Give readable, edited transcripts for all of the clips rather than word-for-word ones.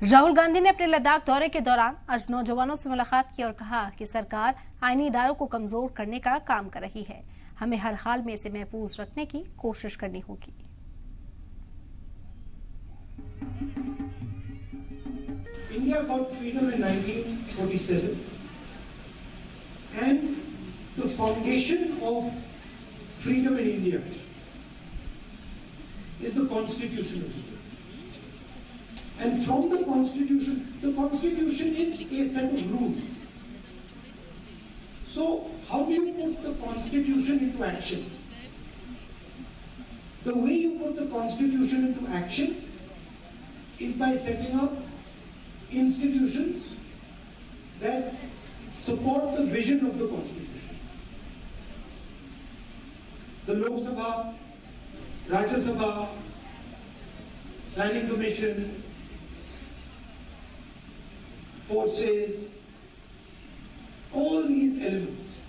राहुल गांधी ने अपने लद्दाख दौरे के दौरान आज नौजवानों से मुलाकात की और कहा कि सरकार आईनी इदारों को कमजोर करने का काम कर रही है। हमें हर हाल में इसे महफूज रखने की कोशिश करनी होगी। India got freedom in 1947 and the foundation of freedom in India is the Constitution of India. And from the Constitution is a set of rules. So how do you put the Constitution into action? The way you put the Constitution into action is by setting up institutions that support the vision of the Constitution. The Lok Sabha, Rajya Sabha, Planning Commission, forces, all these elements.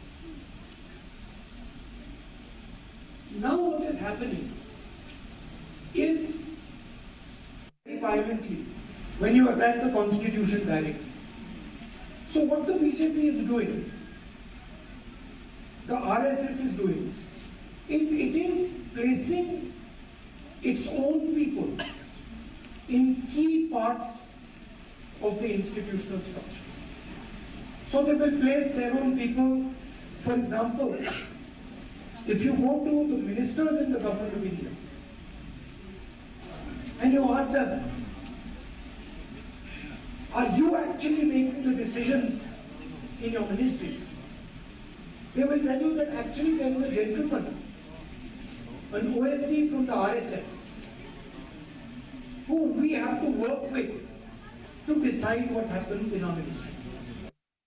Now what is happening is very violently when you attack the Constitution directly. So what the BJP is doing, the RSS is doing, is it is placing its own people in key parts of the institutional structure. So they will place their own people. For example, if you go to the ministers in the government of India and you ask them, are you actually making the decisions in your ministry? They will tell you that actually there is a gentleman, an OSD from the RSS, who we have to work with to decide what happens in our ministry.